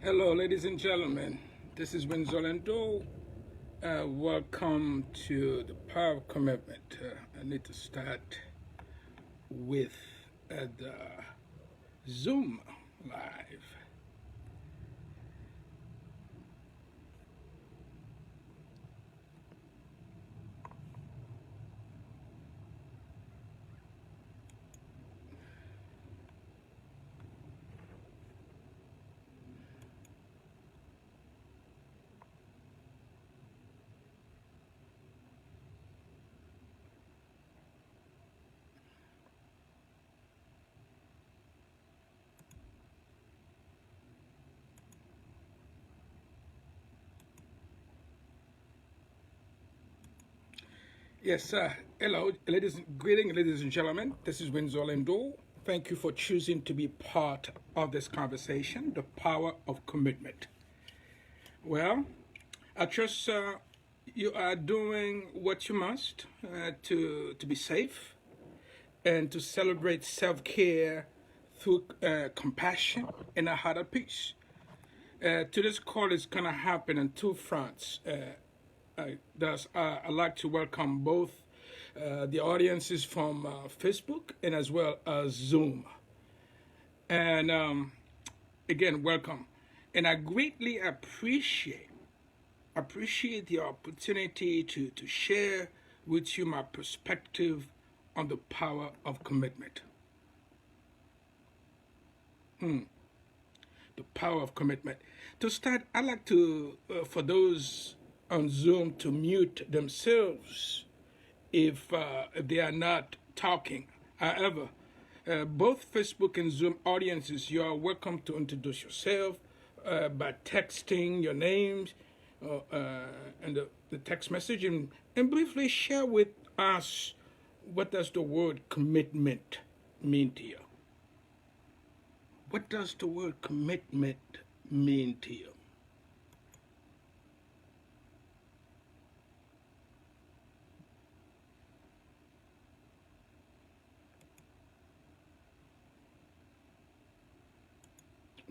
Hello, ladies and gentlemen. This is Windsor Lindor. Welcome to the Power of Commitment. I need to start with the Zoom live. Yes, sir. Hello, greeting, ladies and gentlemen. This is Windsor Lindor. Thank you for choosing to be part of this conversation, the power of commitment. Well, I trust you are doing what you must to be safe and to celebrate self care through compassion and a heart of peace. Today's call is going to happen on two fronts. I'd like to welcome both the audiences from Facebook and as well as Zoom. And again, welcome. And I greatly appreciate the opportunity to share with you my perspective on the power of commitment. The power of commitment. To start, I'd like to, for those on Zoom, to mute themselves if they are not talking. However, both Facebook and Zoom audiences, you are welcome to introduce yourself by texting your names and the text message and briefly share with us what does the word commitment mean to you. What does the word commitment mean to you?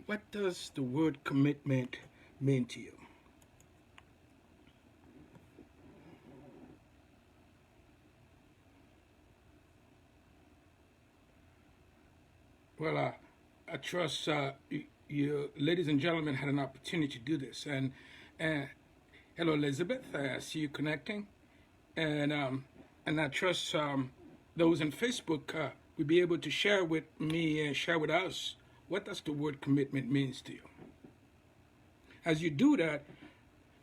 What does the word commitment mean to you? Well, I trust you, ladies and gentlemen, had an opportunity to do this. And uh, hello, Elizabeth. I see you connecting. And I trust those on Facebook will be able to share with me and share with us what does the word commitment means to you. As you do that,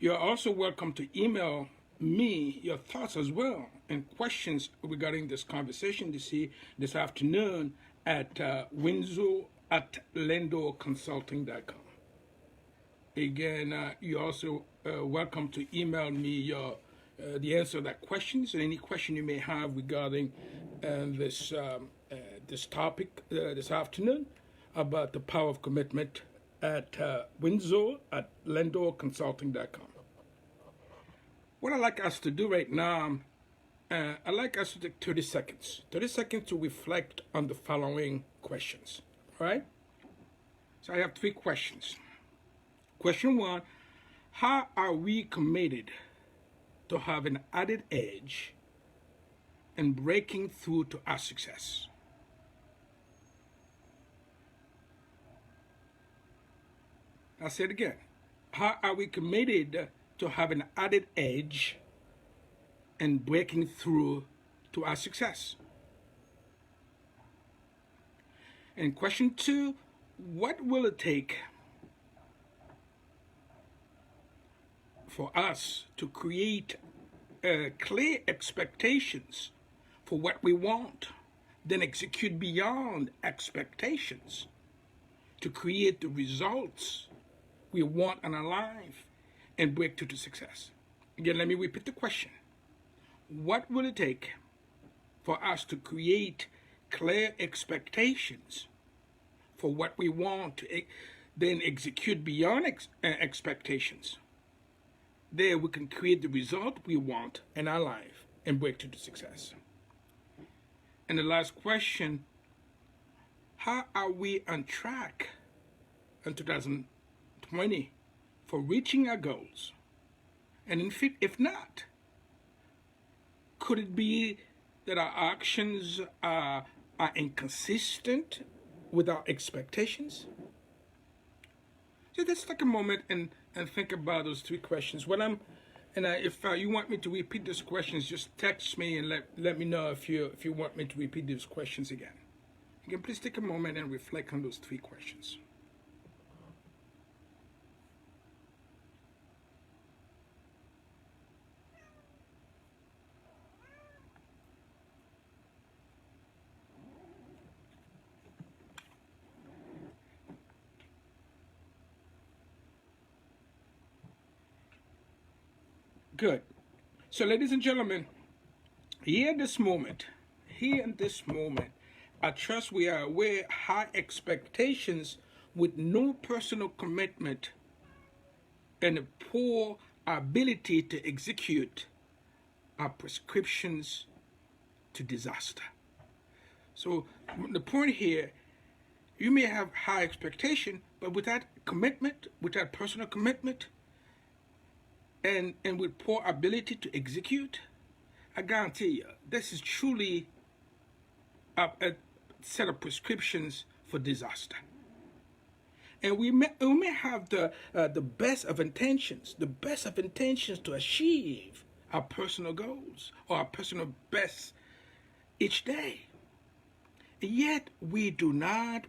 you're also welcome to email me your thoughts as well and questions regarding this conversation this afternoon at Windsor at LindorConsulting.com. Again, you're also welcome to email me your the answer to that questions and any question you may have regarding this topic this afternoon about the power of commitment at Windsor at LindorConsulting.com. What I'd like us to do right now, I'd like us to take 30 seconds. 30 seconds to reflect on the following questions. All right? So I have three questions. Question one, how are we committed to have an added edge in breaking through to our success? I'll say it again. How are we committed to have an added edge in breaking through to our success? And question two, what will it take for us to create clear expectations for what we want, then execute beyond expectations to create the results we want in our life and break through to success? Again, let me repeat the question. What will it take for us to create clear expectations for what we want to then execute beyond expectations? There we can create the result we want in our life and break through to success. And the last question, how are we on track in 2020 2020 for reaching our goals? And if not, could it be that our actions are inconsistent with our expectations? So let's take a moment and think about those three questions. If you want me to repeat those questions, just text me and let me know if you want me to repeat those questions again. Again, please take a moment and reflect on those three questions. Good. So, ladies and gentlemen, here in this moment, I trust we are aware high expectations with no personal commitment and a poor ability to execute are prescriptions to disaster. So the point here, you may have high expectation, but without commitment, without personal commitment, and with poor ability to execute, I guarantee you, this is truly a set of prescriptions for disaster. And we may have the best of intentions, to achieve our personal goals or our personal best each day. Yet we do not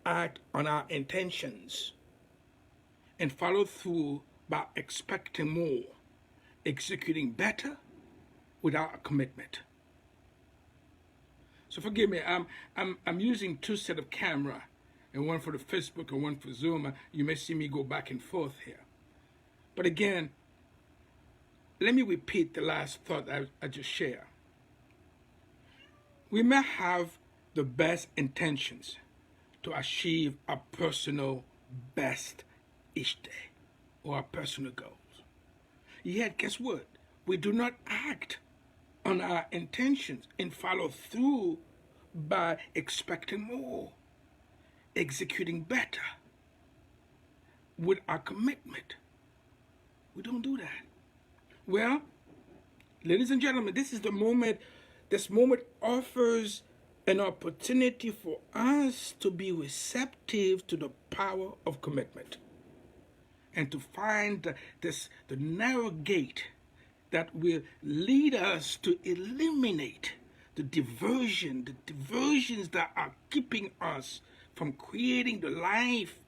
act on our intentions and follow through by expecting more, executing better without a commitment. So forgive me, I'm using two sets of camera, and one for the Facebook and one for Zoom. You may see me go back and forth here. But again, let me repeat the last thought I just shared. We may have the best intentions to achieve our personal best each day or our personal goals. Yet, guess what? We do not act on our intentions and follow through by expecting more, executing better with our commitment. We don't do that. Well, ladies and gentlemen, this moment offers an opportunity for us to be receptive to the power of commitment and to find the narrow gate that will lead us to eliminate the diversions that are keeping us from creating the life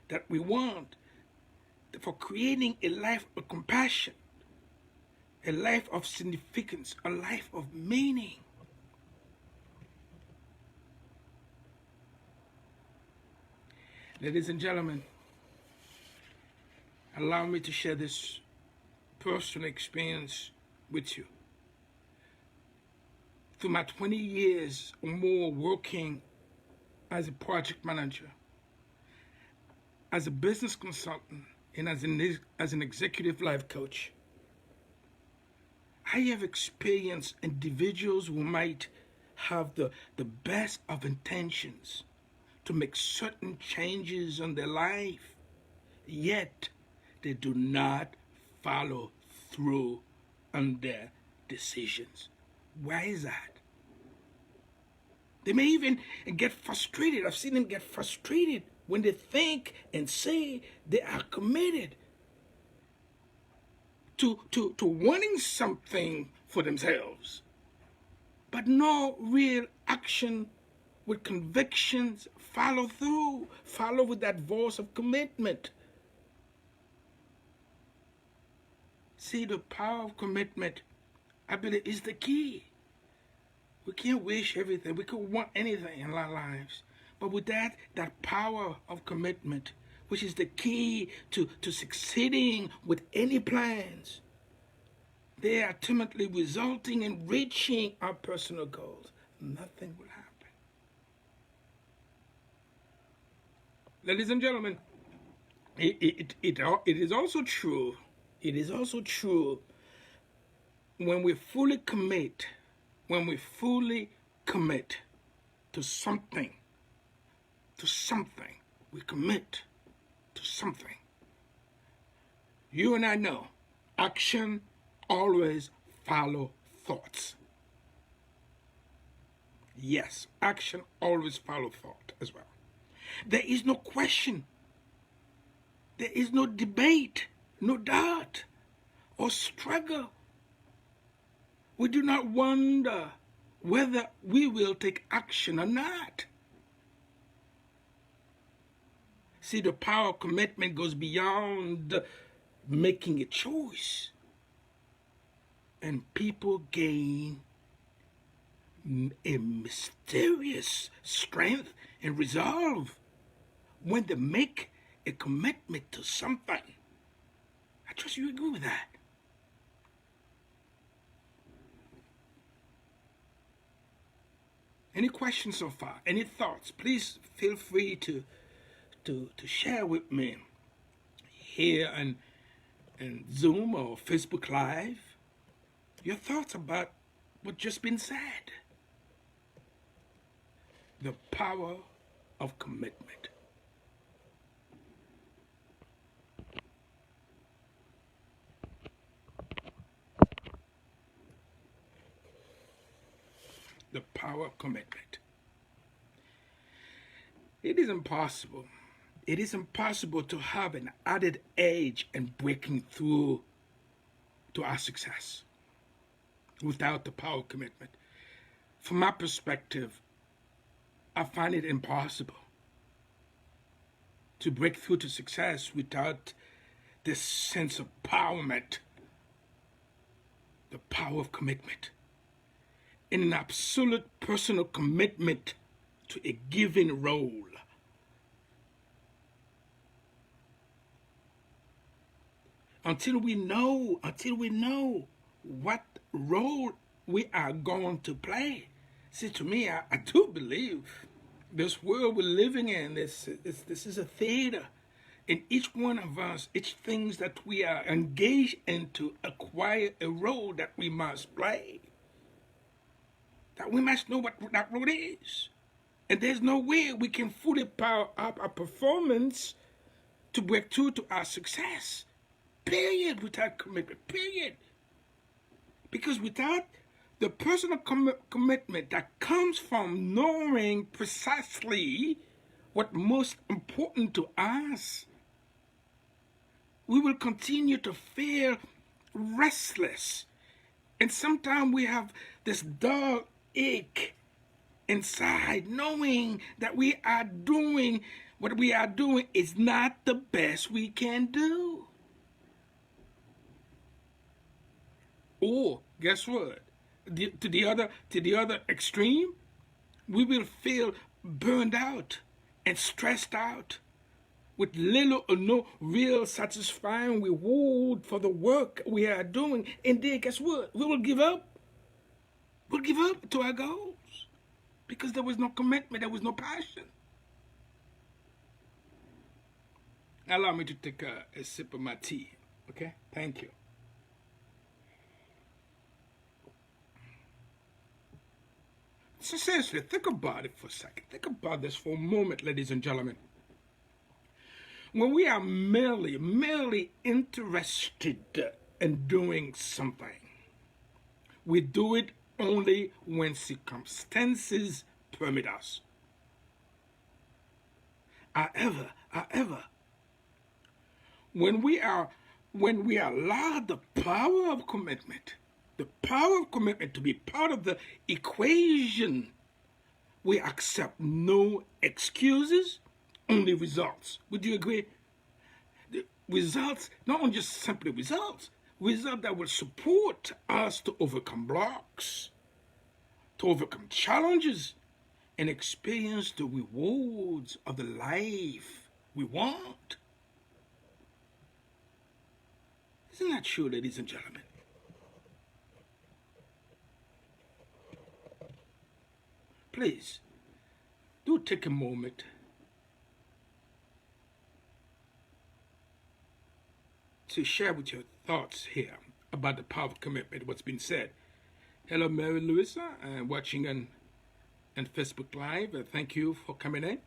that we want, for creating a life of compassion, a life of significance, a life of meaning. Ladies and gentlemen, allow me to share this personal experience with you. Through my 20 years or more working as a project manager, as a business consultant, and as an executive life coach, I have experienced individuals who might have the best of intentions to make certain changes in their life, yet they do not follow through on their decisions. Why is that? They may even get frustrated. I've seen them get frustrated when they think and say they are committed to wanting something for themselves, but no real action with convictions, follow with that voice of commitment. See, the power of commitment, I believe, is the key. We can't wish everything. We could want anything in our lives. But with that power of commitment, which is the key to succeeding with any plans, they are ultimately resulting in reaching our personal goals. Nothing will happen. Ladies and gentlemen, it is also true. It is also true when we fully commit to something, we commit to something, you and I know action always follows thoughts. Yes, action always follows thought as well. There is no question, there is no debate, no doubt or struggle. We do not wonder whether we will take action or not. See, the power of commitment goes beyond making a choice. And people gain a mysterious strength and resolve when they make a commitment to something. I trust you agree with that. Any questions so far? Any thoughts? Please feel free to share with me here and Zoom or Facebook Live your thoughts about what's just been said. The power of commitment. The power of commitment. It is impossible. It is impossible to have an added edge in breaking through to our success without the power of commitment. From my perspective, I find it impossible to break through to success without this sense of empowerment, the power of commitment, in an absolute personal commitment to a given role. Until we know what role we are going to play. See, to me, I do believe this world we're living in, this is a theater. In each one of us, each things that we are engaged in to acquire a role that we must play. That we must know what that role is. And there's no way we can fully power up our performance to break through to our success. Period. Without commitment. Period. Because without the personal commitment that comes from knowing precisely what's most important to us, we will continue to feel restless. And sometimes we have this dull ache inside, knowing that we are doing what we are doing is not the best we can do. Or guess what? To the other extreme, we will feel burned out and stressed out with little or no real satisfying reward for the work we are doing. And then guess what? We will give up. We'll give up to our goals because there was no commitment, there was no passion. Allow me to take a sip of my tea, okay? Thank you. So seriously, think about it for a second. Think about this for a moment, ladies and gentlemen. When we are merely interested in doing something, we do it only when circumstances permit us. However, when we allow the power of commitment to be part of the equation, we accept no excuses, only results. Would you agree? The results, not only just simply results that will support us to overcome blocks, to overcome challenges, and experience the rewards of the life we want. Isn't that true, ladies and gentlemen? Please, do take a moment to share with your thoughts here about the power of commitment, what's been said. Hello, Mary Louisa, watching on Facebook Live. Thank you for coming in.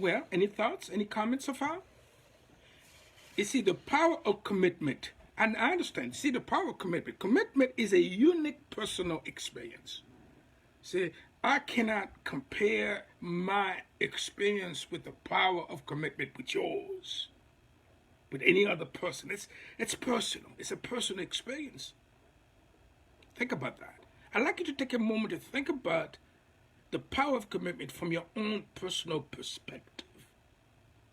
Well, any thoughts, any comments so far? You see, the power of commitment, and I understand, see, the power of commitment. Commitment is a unique personal experience. See, I cannot compare my experience with the power of commitment with yours, with any other person. It's personal. It's a personal experience. Think about that. I'd like you to take a moment to think about the power of commitment from your own personal perspective.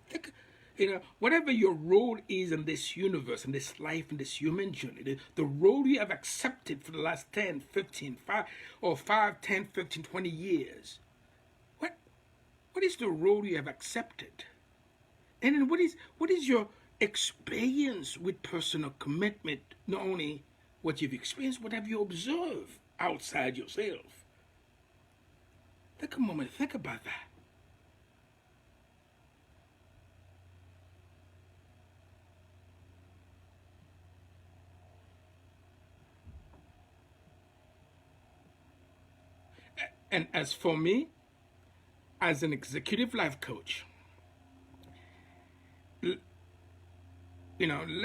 Think, whatever your role is in this universe, in this life, in this human journey, the role you have accepted for the last 10, 15, 5, 10, 15, 20 years, what is the role you have accepted? And then what is your experience with personal commitment? Not only what you've experienced, what have you observed outside yourself? Take a moment, think about that. And as for me, as an executive life coach, let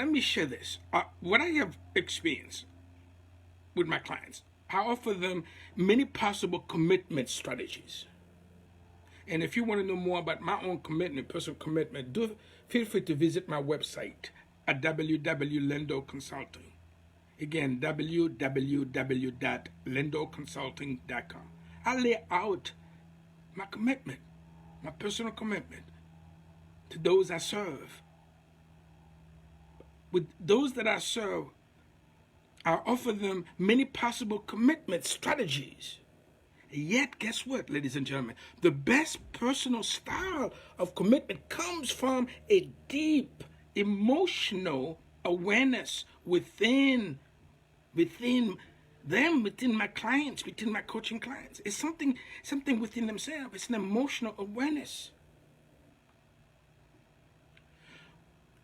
me share this. What I have experienced with my clients, I offer them many possible commitment strategies. And if you want to know more about my own commitment, personal commitment, feel free to visit my website at www.lindorconsulting. Again, www.lindorconsulting.com. I lay out my commitment, my personal commitment to those I serve. With those that I serve, I offer them many possible commitment strategies. Yet, guess what, ladies and gentlemen? The best personal style of commitment comes from a deep emotional awareness within them, within my clients, within my coaching clients. It's something within themselves. It's an emotional awareness.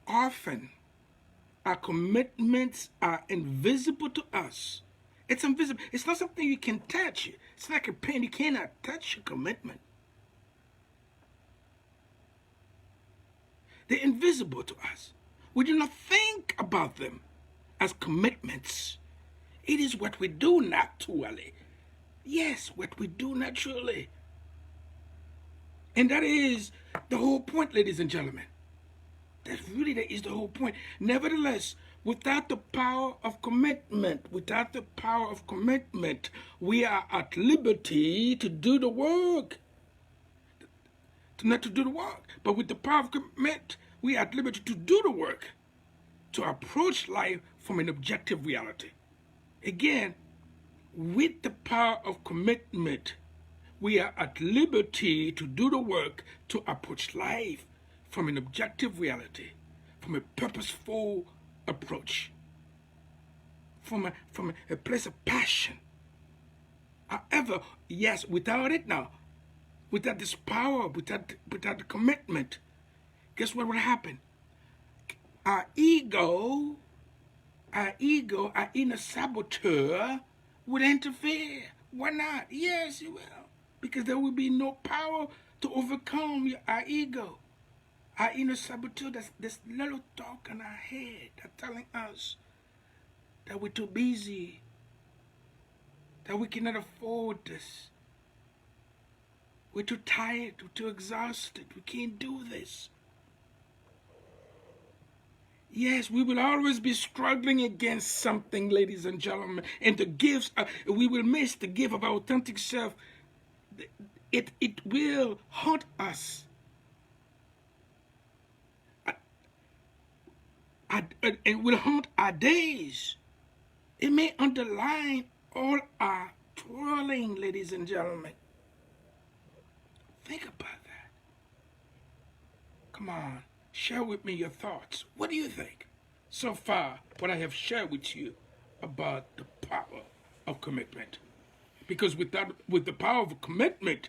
Often, our commitments are invisible to us. It's invisible. It's not something you can touch. It's like a pen. You cannot touch your commitment. They're invisible to us. We do not think about them as commitments. It is what we do naturally. Yes, what we do naturally. And that is the whole point, ladies and gentlemen. That is the whole point. Nevertheless, without the power of commitment, we are at liberty to do the work. Not to do the work, but with the power of commitment, we are at liberty to do the work, to approach life from an objective reality. Again, with the power of commitment, we are at liberty to do the work, to approach life from an objective reality, from a purposeful approach, from a place of passion. However, yes, without it now, without this power, without the commitment, guess what would happen? Our ego, our inner saboteur would interfere. Why not? Yes, it will. Because there will be no power to overcome our ego. Our inner saboteur, that's this little talk in our head that's telling us that we're too busy, that we cannot afford this. We're too tired, we're too exhausted, we can't do this. Yes, we will always be struggling against something, ladies and gentlemen. And the gifts, we will miss the gift of our authentic self. It will haunt us. It will haunt our days. It may underline all our twirling, ladies and gentlemen. Think about that. Come on, share with me your thoughts. What do you think? So far, what I have shared with you about the power of commitment. Because with the power of commitment,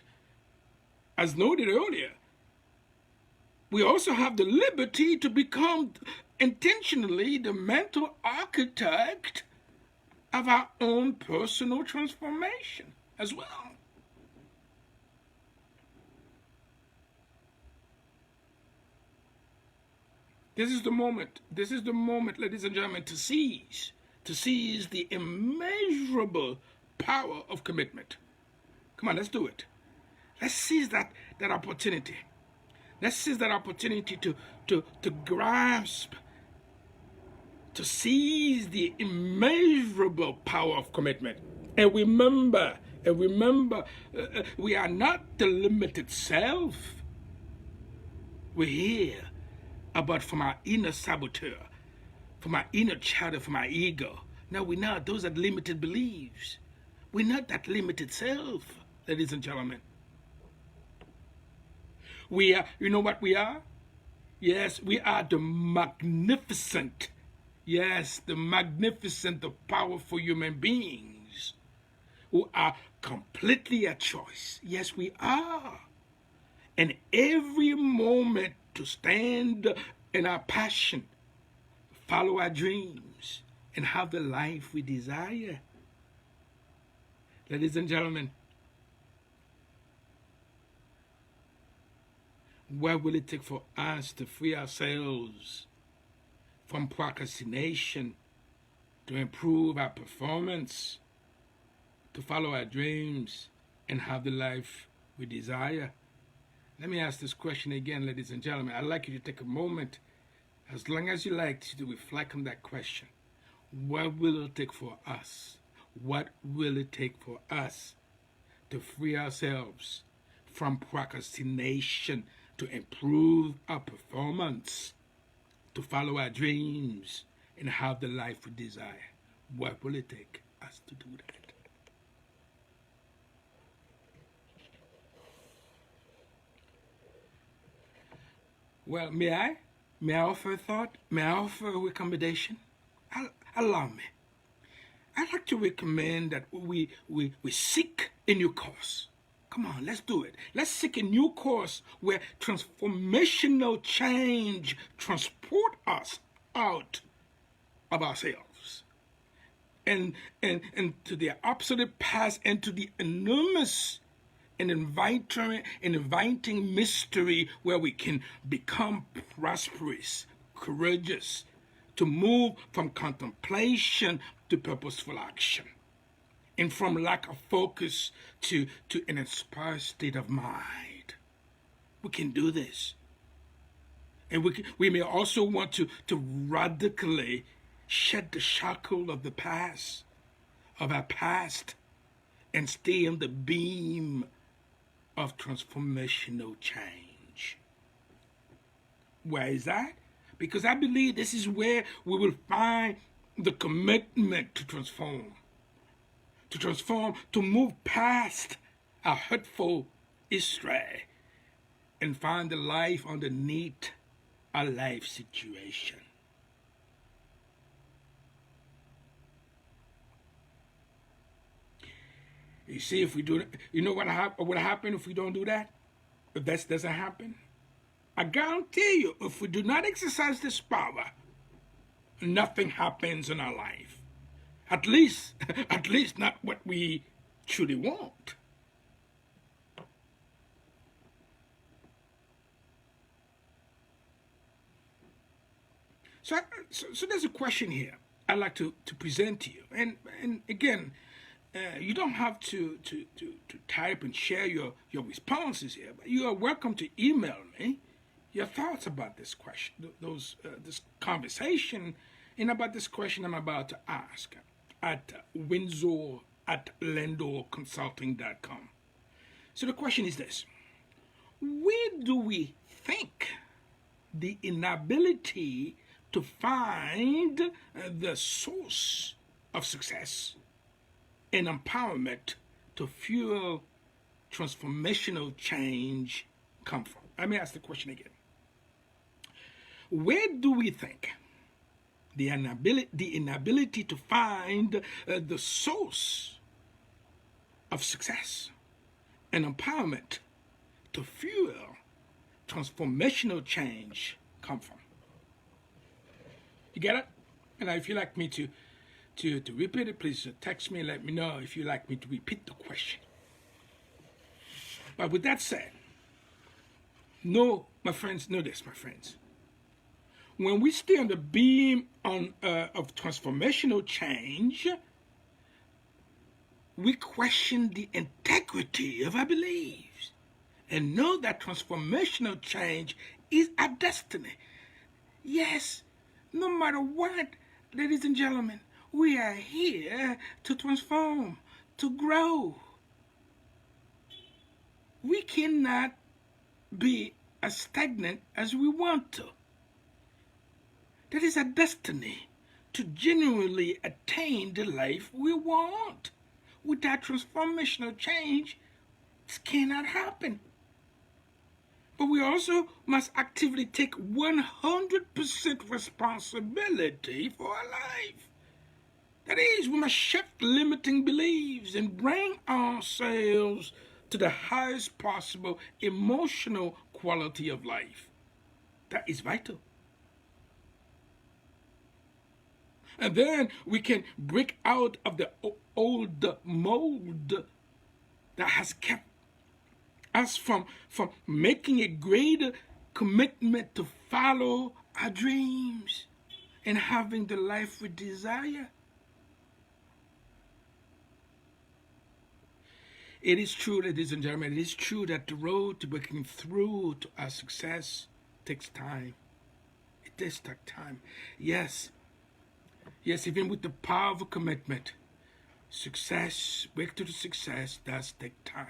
as noted earlier, we also have the liberty to become intentionally the mental architect of our own personal transformation as well. This is the moment. This is the moment, ladies and gentlemen, to seize the immeasurable power of commitment. Come on, let's do it. Let's seize that opportunity. Let's seize that opportunity to grasp, to seize the immeasurable power of commitment. And remember, we are not the limited self. We're here about from our inner saboteur, from our inner chatter, from our ego. No, we're not. Those are limited beliefs. We're not that limited self, ladies and gentlemen. We are, you know what we are? Yes, we are the magnificent, yes, the magnificent, the powerful human beings who are completely at choice. Yes, we are. And every moment to stand in our passion, follow our dreams, and have the life we desire. Ladies and gentlemen, what will it take for us to free ourselves from procrastination, to improve our performance, to follow our dreams, and have the life we desire? Let me ask this question again, ladies and gentlemen. I'd like you to take a moment, as long as you like, to reflect on that question. What will it take for us? What will it take for us to free ourselves from procrastination, to improve our performance, to follow our dreams, and have the life we desire? What will it take us to do that? Well, may I offer a thought? May I offer a recommendation? Allow me. I'd like to recommend that we seek a new course. Come on, let's do it. Let's seek a new course where transformational change transport us out of ourselves and to the absolute past and to the enormous and inviting mystery where we can become prosperous, courageous, to move from contemplation to purposeful action, and from lack of focus to an inspired state of mind. We can do this. And we may also want to radically shed the shackle of the past, of our past, and stay on the beam of transformational change. Why is that? Because I believe this is where we will find the commitment to transform, to move past our hurtful history and find the life underneath our life situation. You see, if we do, you know what will happen if we don't do that? If that doesn't happen? I guarantee you, if we do not exercise this power, nothing happens in our life. At least not what we truly want. So there's a question here I'd like to present to you. And again, you don't have to type and share your responses here, but you are welcome to email me your thoughts about this question, this conversation, and about this question I'm about to ask at Windsor@LindorConsulting.com. So the question is this: where do we think the inability to find the source of success and empowerment to fuel transformational change come from? Let me ask the question again. Where do we think the inability to find the source of success and empowerment to fuel transformational change come from? You get it? And if you'd like me to repeat it, please text me and let me know if you'd like me to repeat the question. But with that said, know this, my friends. when we stay on the beam of transformational change, we question the integrity of our beliefs and know that transformational change is our destiny. Yes, no matter what, ladies and gentlemen, we are here to transform, to grow. We cannot be as stagnant as we want to. That is our destiny, to genuinely attain the life we want. Without transformational change, this cannot happen. But we also must actively take 100% responsibility for our life. That is, we must shift limiting beliefs and bring ourselves to the highest possible emotional quality of life. That is vital. And then we can break out of the old mold that has kept us from making a greater commitment to follow our dreams and having the life we desire. It is true, ladies and gentlemen, it is true that the road to breaking through to our success takes time. It does take time. Yes, even with the power of a commitment, breakthrough to success does take time.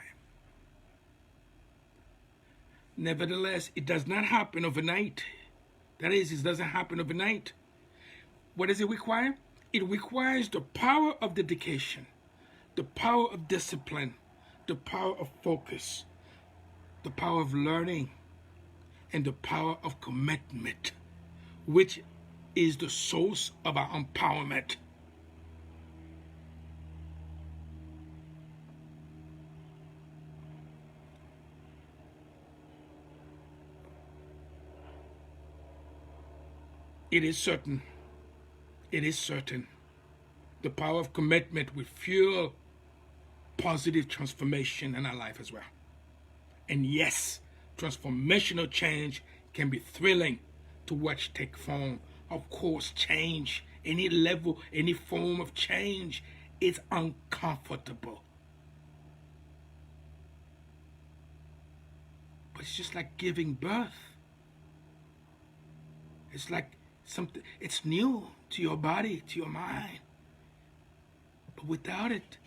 Nevertheless, it does not happen overnight. That is, it doesn't happen overnight. What does it require? It requires the power of dedication, the power of discipline, the power of focus, the power of learning, and the power of commitment, which is the source of our empowerment. It is certain, the power of commitment will fuel positive transformation in our life as well. And yes, transformational change can be thrilling to watch take form. Of course, change, any level, any form of change is uncomfortable. But it's just like giving birth. It's like something, it's new to your body, to your mind. But without it,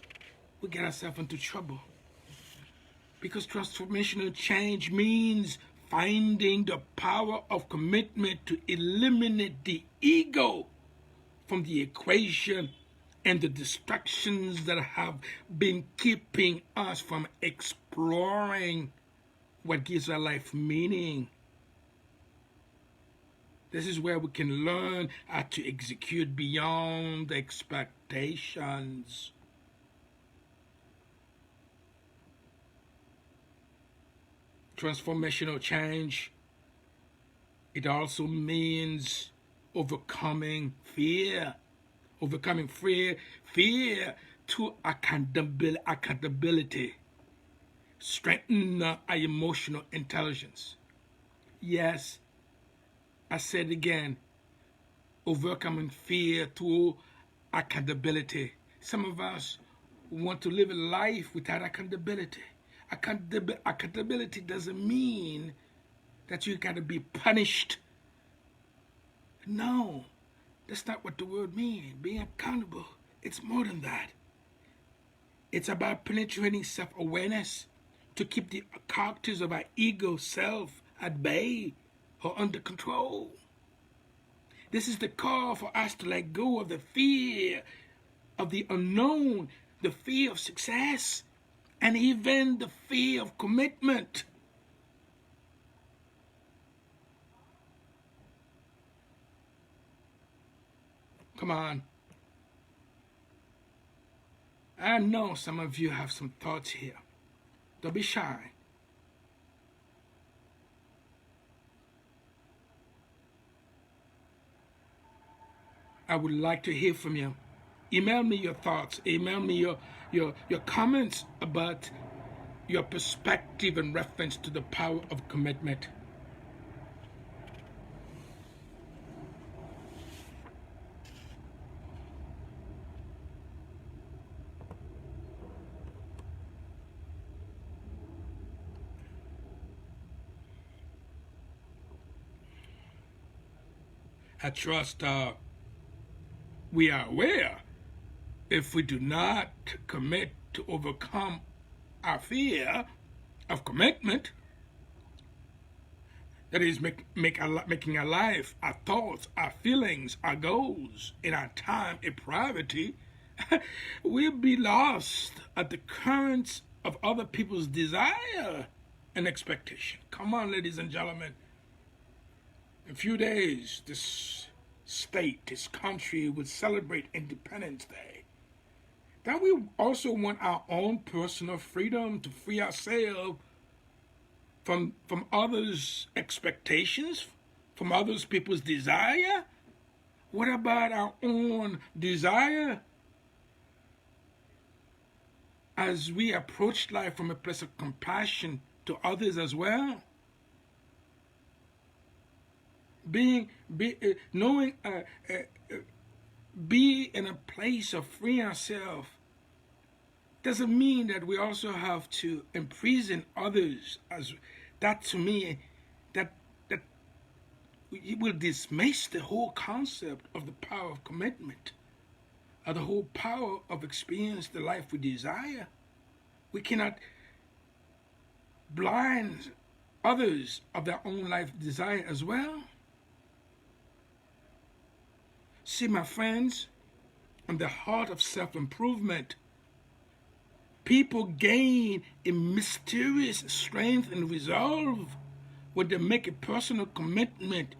we get ourselves into trouble. Because transformational change means finding the power of commitment to eliminate the ego from the equation and the distractions that have been keeping us from exploring what gives our life meaning. This is where we can learn how to execute beyond expectations. Transformational change, it also means overcoming fear. Overcoming fear to accountability. Strengthen our emotional intelligence. Yes, I said again, overcoming fear through accountability. Some of us want to live a life without accountability. Accountability doesn't mean that you got to be punished. No, that's not what the word means. Being accountable, it's more than that. It's about penetrating self-awareness to keep the characters of our ego self at bay or under control. This is the call for us to let go of the fear of the unknown, the fear of success, and even the fear of commitment. Come on. I know some of you have some thoughts here. Don't be shy. I would like to hear from you. Email me your thoughts. Email me your comments about your perspective in reference to the power of commitment. I trust we are aware if we do not commit to overcome our fear of commitment, that is, making our life, our thoughts, our feelings, our goals, and our time a priority, we'll be lost at the currents of other people's desire and expectation. Come on, ladies and gentlemen. In a few days, this state, this country would celebrate Independence Day. Then we also want our own personal freedom to free ourselves from others' expectations, from others' people's desire. What about our own desire? As we approach life from a place of compassion to others as well, be in a place of freeing ourselves doesn't mean that we also have to imprison others. As that, to me, that it will dismiss the whole concept of the power of commitment, or the whole power of experience the life we desire. We cannot blind others of their own life desire as well. See, my friends, in the heart of self-improvement, people gain a mysterious strength and resolve when they make a personal commitment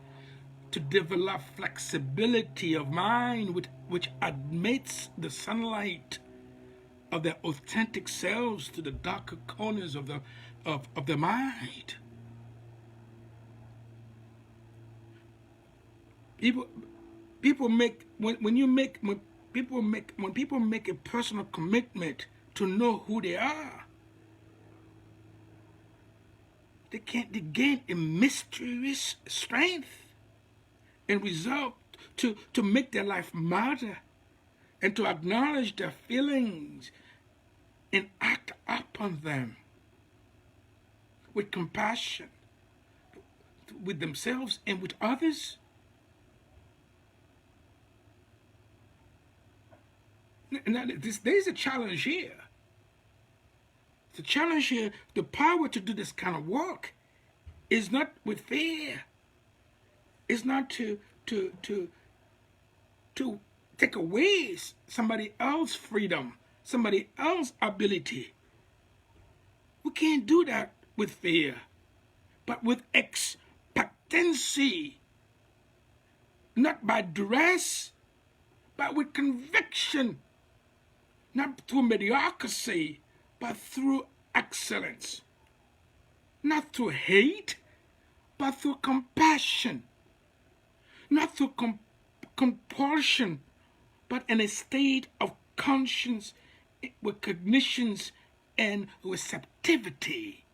to develop flexibility of mind which admits the sunlight of their authentic selves to the darker corners of the mind. People make when people make a personal commitment to know who they are, they gain a mysterious strength and resolve to make their life matter and to acknowledge their feelings and act upon them with compassion with themselves and with others. Now, there's a challenge here. The challenge here, the power to do this kind of work is not with fear. It's not to take away somebody else's freedom, somebody else's ability. We can't do that with fear, but with expectancy. Not by duress, but with conviction. Not through mediocrity, but through excellence. Not through hate, but through compassion. Not through compulsion, but in a state of conscience, recognitions, and receptivity.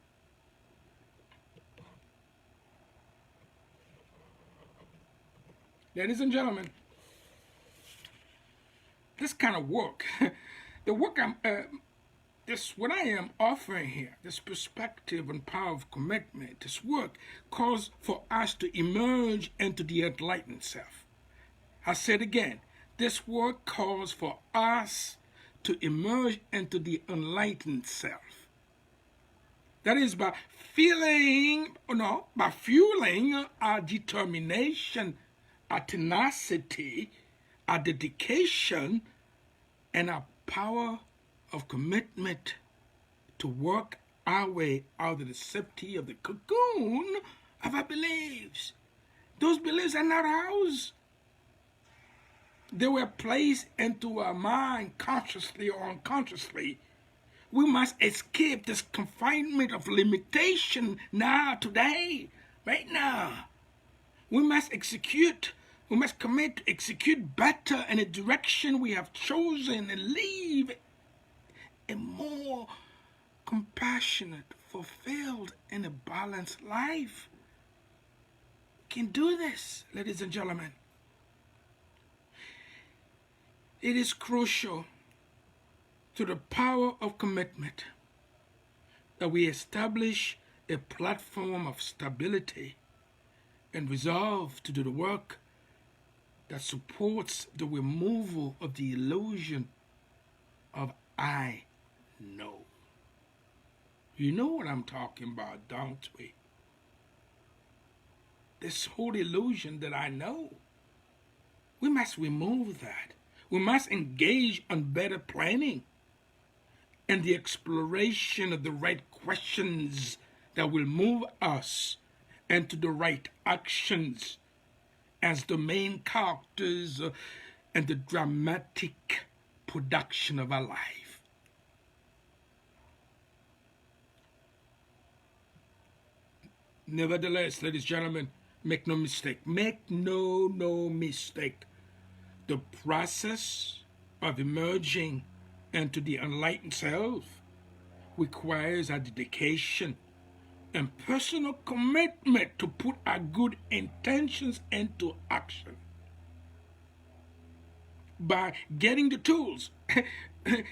Ladies and gentlemen, this kind of work, the work what I am offering here, this perspective and power of commitment, this work calls for us to emerge into the enlightened self. I said again, this work calls for us to emerge into the enlightened self. That is by fueling our determination, our tenacity, our dedication, and our power of commitment to work our way out of the safety of the cocoon of our beliefs. Those beliefs are not ours. They were placed into our mind consciously or unconsciously. We must escape this confinement of limitation now, today, right now. We must commit to execute better in a direction we have chosen and live a more compassionate, fulfilled, and a balanced life. We can do this, ladies and gentlemen. It is crucial to the power of commitment that we establish a platform of stability and resolve to do the work that supports the removal of the illusion of I know. You know what I'm talking about, don't we? This whole illusion that I know. We must remove that. We must engage on better planning and the exploration of the right questions that will move us into the right actions as the main characters in the dramatic production of our life. Nevertheless, ladies and gentlemen, make no mistake. Make no mistake. The process of emerging into the enlightened self requires a dedication and personal commitment to put our good intentions into action. By getting the tools,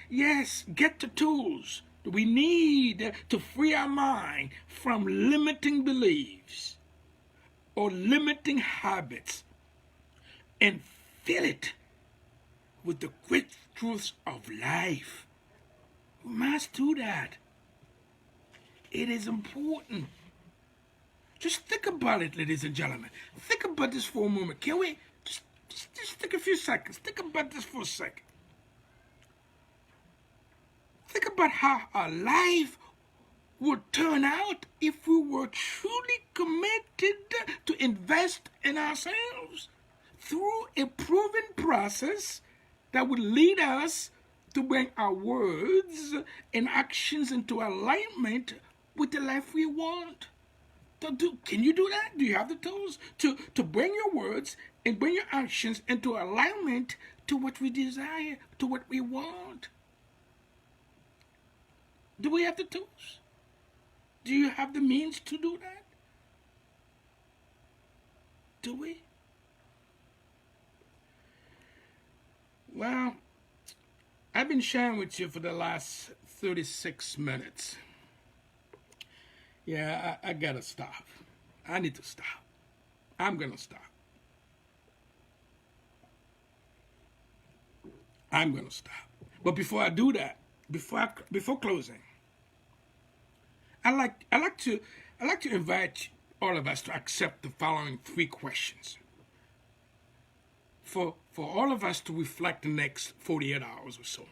yes, get the tools we need to free our mind from limiting beliefs or limiting habits and fill it with the great truths of life. We must do that. It is important. Just think about it, ladies and gentlemen. Think about this for a moment. Can we just take a few seconds? Think about this for a second. Think about how our life would turn out if we were truly committed to invest in ourselves through a proven process that would lead us to bring our words and actions into alignment with the life we want. Can you do that? Do you have the tools to bring your words and bring your actions into alignment to what we desire, to what we want? Do we have the tools? Do you have the means to do that? Do we? Well, I've been sharing with you for the last 36 minutes. Yeah, I gotta stop. I need to stop. I'm gonna stop. I'm gonna stop. But before I do that, before closing, I like to invite all of us to accept the following 3 questions. For all of us to reflect the next 48 hours or so.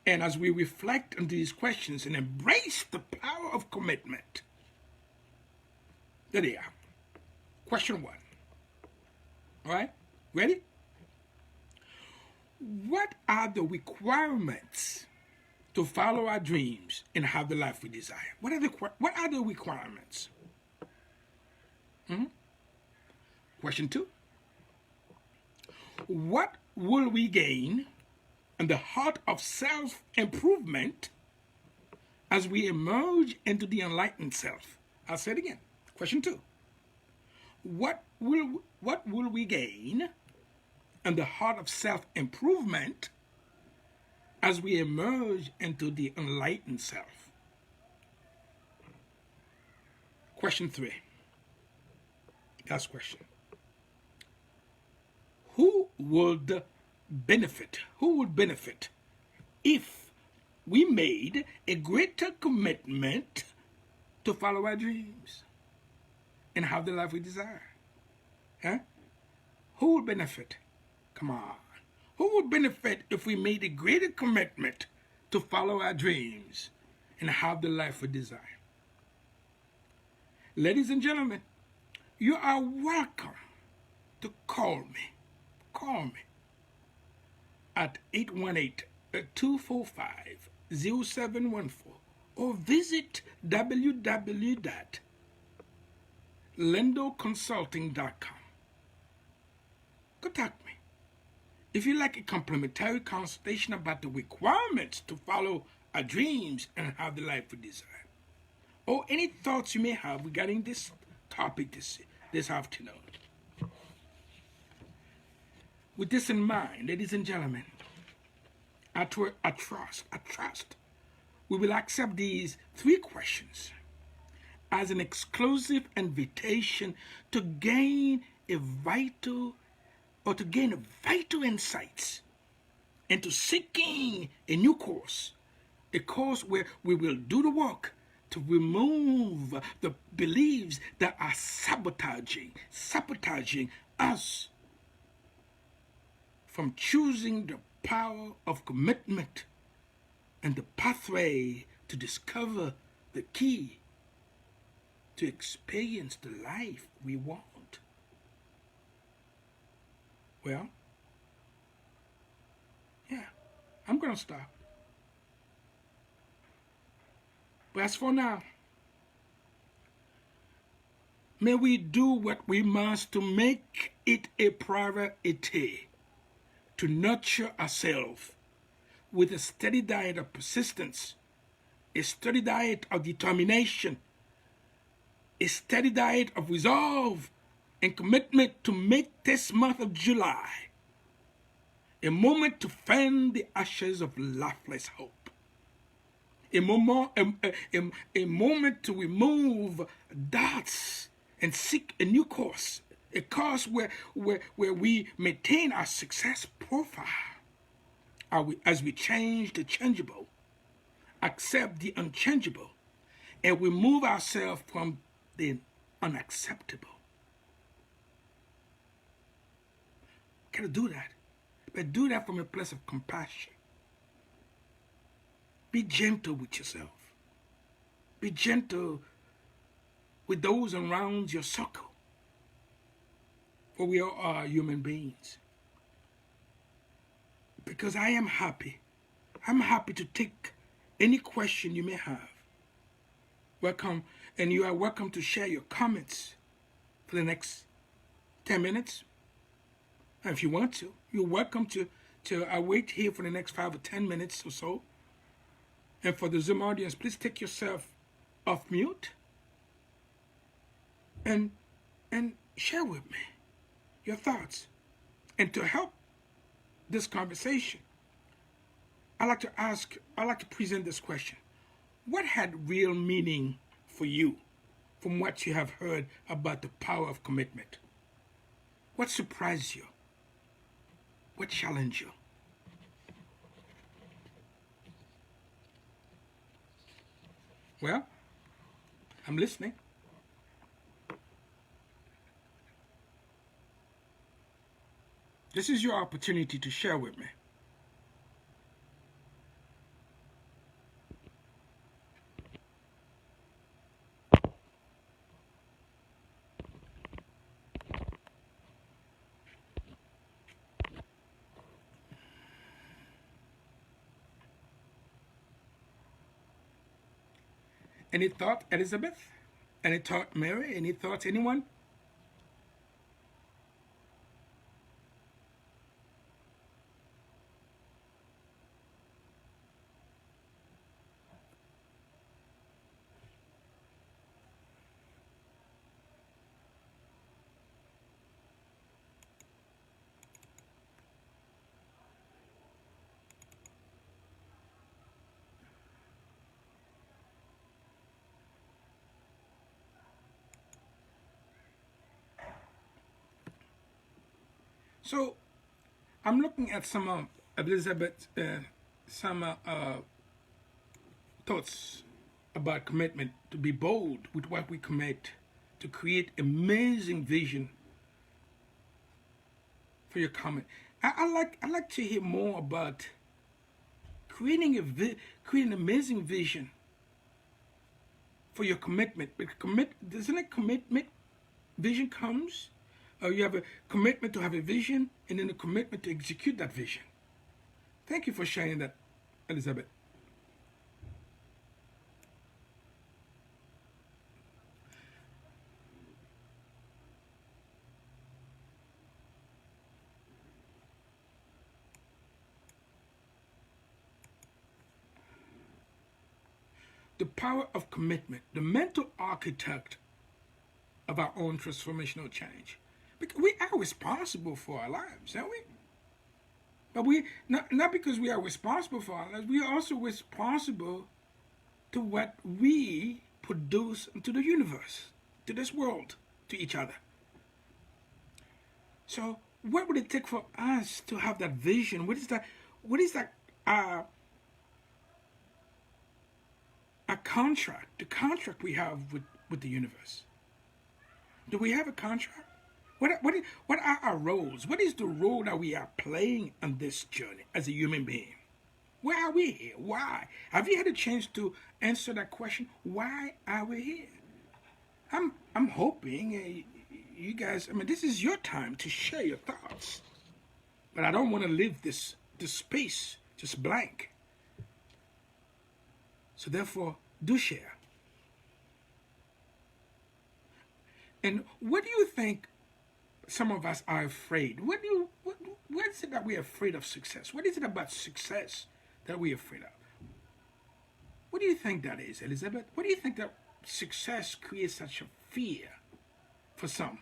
And as we reflect on these questions and embrace the power of commitment, there they are. Question 1. All right? Ready? What are the requirements to follow our dreams and have the life we desire? What are the requirements? Question 2. What will we gain in the heart of self-improvement as we emerge into the enlightened self? I'll say it again. Question 2. What will we gain in the heart of self-improvement as we emerge into the enlightened self? Question 3. Last question. Who would benefit if we made a greater commitment to follow our dreams and have the life we desire? Huh? Who would benefit? Come on. Who would benefit if we made a greater commitment to follow our dreams and have the life we desire? Ladies and gentlemen, you are welcome to call me. Call me at 818-245-0714 or visit www.lindorconsulting.com. Contact me. If you'd like a complimentary consultation about the requirements to follow our dreams and have the life we desire, or any thoughts you may have regarding this topic this afternoon. With this in mind, ladies and gentlemen, I trust we will accept these 3 questions as an exclusive invitation to gain a vital to gain vital insights into seeking a new course, a course where we will do the work to remove the beliefs that are sabotaging us from choosing the power of commitment and the pathway to discover the key to experience the life we want. Well, yeah, I'm going to stop. But as for now, may we do what we must to make it a priority to nurture ourselves with a steady diet of persistence, a steady diet of determination, a steady diet of resolve and commitment to make this month of July a moment to fan the ashes of lifeless hope, a moment to remove doubts and seek a new course, a course where we maintain our success profile as we change the changeable, accept the unchangeable, and remove ourselves from the unacceptable. Gotta do that. But do that from a place of compassion. Be gentle with yourself. Be gentle with those around your circle. For we all are human beings. Because I am happy. I'm happy to take any question you may have. Welcome, and you are welcome to share your comments for the next 10 minutes. And if you want to, you're welcome to wait here for the next 5 or 10 minutes or so. And for the Zoom audience, please take yourself off mute and share with me your thoughts. And to help this conversation, I like to present this question. What had real meaning for you from what you have heard about the power of commitment? What surprised you? What challenged you? Well, I'm listening. This is your opportunity to share with me. Any thought, Elizabeth? Any thought, Mary? Any thoughts, anyone? So, I'm looking at some of Elizabeth's thoughts about commitment, to be bold with what we commit, to create amazing vision for your comment. I like to hear more about creating amazing vision for your commitment. But doesn't it commitment vision comes? You have a commitment to have a vision, and then a commitment to execute that vision. Thank you for sharing that, Elizabeth. The power of commitment, the mental architect of our own transformational change. Because we are responsible for our lives, aren't we? But we not because we are responsible for our lives, we are also responsible to what we produce into the universe, to this world, to each other. So, what would it take for us to have that vision? What is that? What is that? A contract, the contract we have with the universe. Do we have a contract? What are our roles? What is the role that we are playing on this journey as a human being? Why are we here? Why? Have you had a chance to answer that question? Why are we here? I'm hoping you guys. I mean, this is your time to share your thoughts, but I don't want to leave this space just blank. So therefore, do share. And what do you think? Some of us are afraid. What is it that we're afraid of success? What is it about success that we're afraid of? What do you think that is, Elizabeth? What do you think that success creates such a fear for some?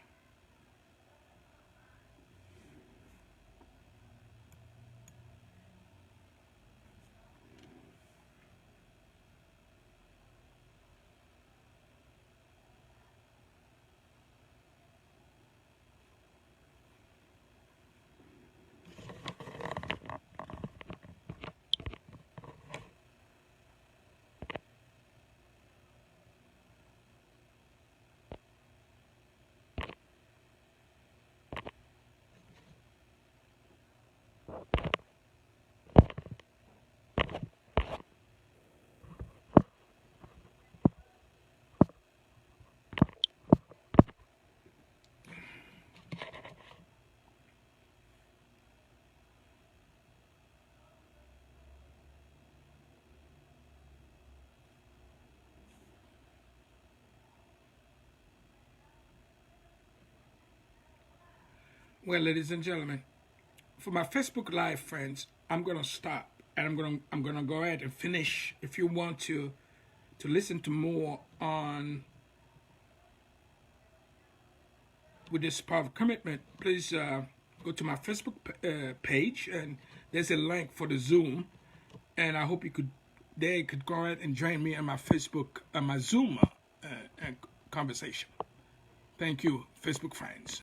Well, ladies and gentlemen, for my Facebook Live friends, I'm gonna stop and I'm gonna go ahead and finish. If you want to listen to more on with this power of commitment, please go to my Facebook page and there's a link for the Zoom, and I hope you could go ahead and join me on my Facebook my Zoom conversation. Thank you, Facebook friends.